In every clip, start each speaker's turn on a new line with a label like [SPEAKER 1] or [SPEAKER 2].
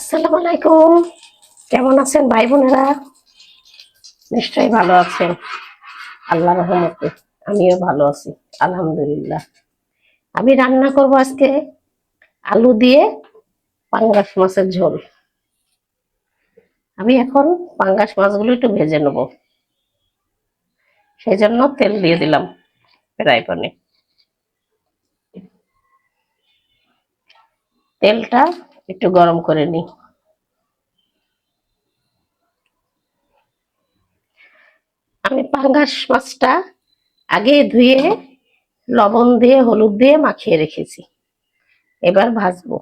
[SPEAKER 1] আসসালামু আলাইকুম। কেমন আছেন ভাই বোনেরা? নিশ্চয়ই ভালো আছেন। আল্লাহর রহমতে আমিও ভালো আছি, আলহামদুলিল্লাহ। আমি রান্না করব আজকে আলু দিয়ে পাঙ্গাস মাছের ঝোল। আমি এখন পাঙ্গাস মাছগুলো একটু ভেজে নেব, সেই জন্য তেল দিয়ে দিলাম ফ্রাই প্যানে। তেলটা একটু গরম করে নিই। আমি পাঙ্গাস মাছটা আগে ধুয়ে লবণ দিয়ে হলুদ দিয়ে মাখিয়ে রেখেছি, এবার ভাজবো।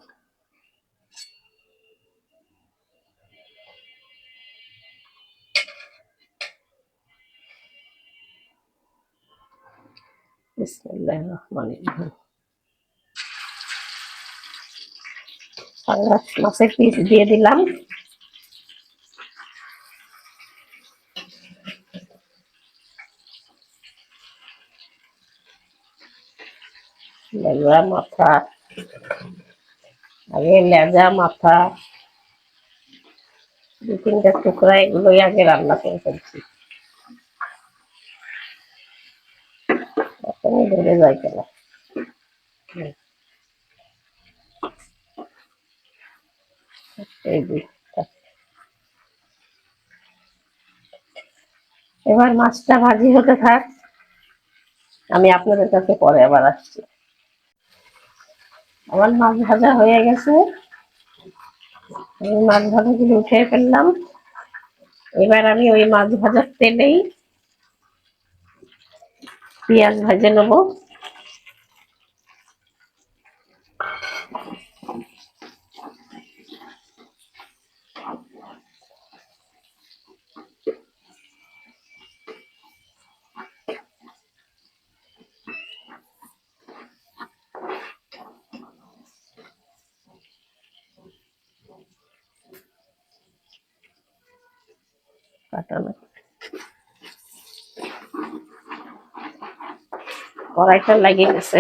[SPEAKER 1] বিসমিল্লাহির রহমানির রহিম। পাঙ্গাস মাছের পিস দিয়ে দিলাম। লেজা মাথা, আগে লেজা মাথা দু তিনটা টুকরা এগুলোই আগে রান্না করে ফেলছি, এখনই ধরে যায় কেন। এই যে, এবার মাছটা ভাজি হতে থাক, আমি আপনাদের কাছে পরে আবার আসছি। আমার মাছ ভাজা হয়ে গেছে, আমি মাছ ভাজাগুলো উঠে ফেললাম। এবার আমি ওই মাছ ভাজার তেলেই পেঁয়াজ ভেজে নেবো। কাটানো কড়াইটা লাগিয়ে গেছে,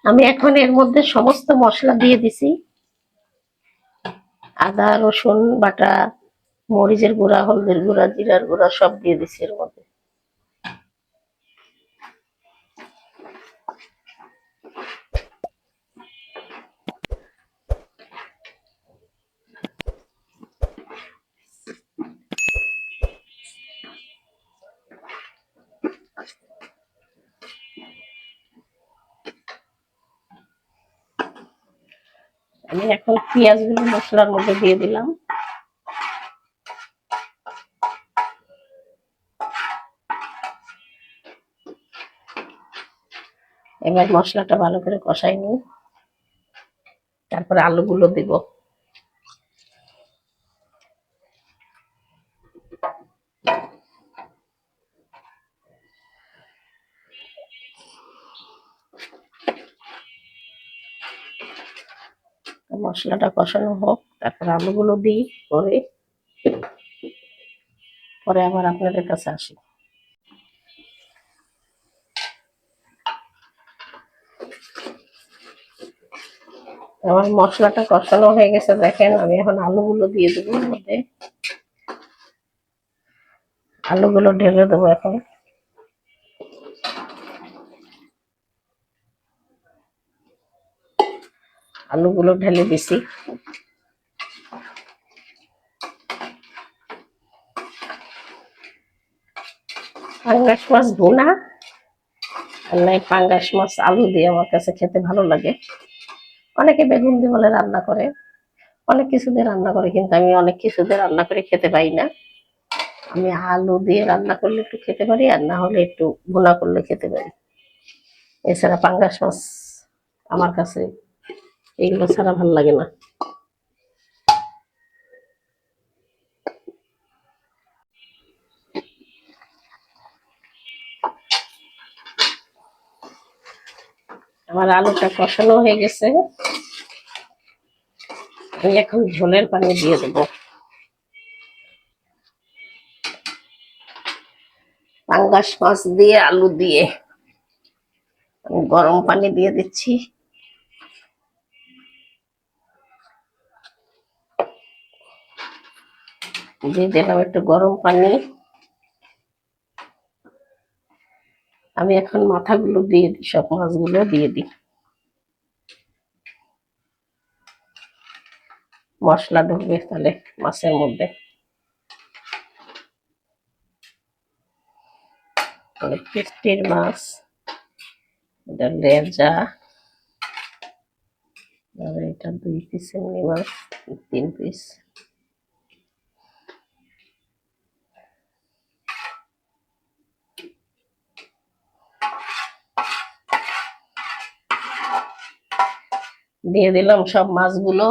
[SPEAKER 1] আমি এখন এর মধ্যে সমস্ত মশলা দিয়ে দিছি। আদা রসুন বাটা, মরিচের গুঁড়া, হলদের গুঁড়া, জিরার গুঁড়া সব দিয়ে দিছি এর মধ্যে। আমি এখন পেঁয়াজগুলো মশলার মধ্যে দিয়ে দিলাম। এবার মশলাটা ভালো করে কষাই নিই, তারপরে আলুগুলো দিব। মশলাটা কষানো হোক, তারপরে আলুগুলো দিই, পরে পরে আবার আপনাদের কাছে আসি। আমার মশলাটা কষানো হয়ে গেছে, দেখেন। আমি এখন আলুগুলো দিয়ে দেবো এর মধ্যে, আলুগুলো ঢেলে দেবো এখন। আলুগুলো ঢেলে দিছি। পাঙ্গাস মাছ ভুনা আর নাই পাঙ্গাস মাছ আলু দিয়ে আমার কাছে খেতে ভালো লাগে। অনেকে বেগুন দিয়ে বলে রান্না করে, অনেক কিছু দিয়ে রান্না করে, কিন্তু আমি অনেক কিছু দিয়ে রান্না করে খেতে পাই না। আমি আলু দিয়ে রান্না করলে একটু খেতে পারি, আর না হলে একটু ভুনা করলে খেতে পারি। এছাড়া পাঙ্গাস মাছ আমার কাছে এগুলো ছাড়া ভালো লাগে না। আমার আলুটা কষানো হয়ে গেছে, আমি এখন ঝোলের পানি দিয়ে দেবো। পাঙ্গাস মাছ দিয়ে আলু দিয়ে আমি গরম পানি দিয়ে দিচ্ছি। দিয়ে দিলাম একটু গরম পানি। আমি এখন মাথাগুলো দিয়ে দিই, সব মাছগুলো দিয়ে দিই। মশলা ঢুকবে তাহলে মাছের মধ্যে। অনেক টেস্টির মাছ, এটা লেজা। আর এটা 2 পিস চিংড়ি মাছ, 3 পিস। দিয়ে দিলাম সব মাছগুলো।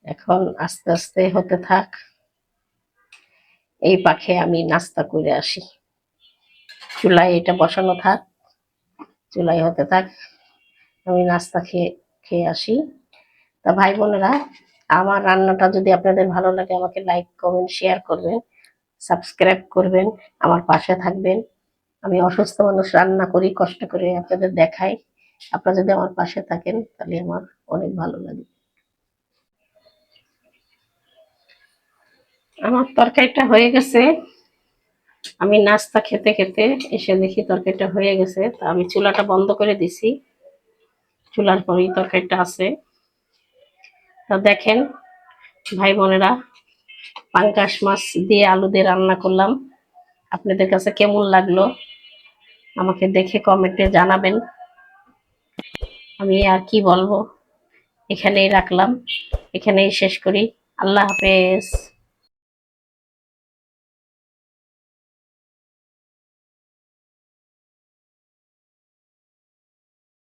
[SPEAKER 1] এখন আস্তে আস্তে হতে থাক, এই পাখে আমি নাস্তা করে আসি। চুলায় এটা বসানো থাক, চুলায় হতে থাক, আমি নাস্তা খেয়ে খেয়ে আসি। তা ভাই বোনেরা, আমার রান্নাটা যদি আপনাদের ভালো লাগে আমাকে লাইক কমেন্ট শেয়ার করবেন, সাবস্ক্রাইব করবেন, আমার পাশে থাকবেন। আমি অসুস্থ মানুষ, রান্না করি কষ্ট করে আপনাদের দেখাই। আপনারা যদি আমার পাশে থাকেন তাহলে আমার অনেক ভালো লাগে। আমার তরকারিটা হয়ে গেছে। আমি নাস্তা খেতে খেতে এসে দেখি তরকারিটা হয়ে গেছে, তা আমি চুলাটা বন্ধ করে দিছি। চুলার পরেই তরকারিটা আছে। তা দেখেন ভাই বোনেরা, পাঙ্গাস মাছ দিয়ে আলু দিয়ে রান্না করলাম। আপনাদের কাছে কেমন লাগলো আমাকে দেখে কমেন্টে জানাবেন। আমি আর কি বলবো, এখানেই রাখলাম, এখানেই শেষ করি। আল্লাহ হাফেজ।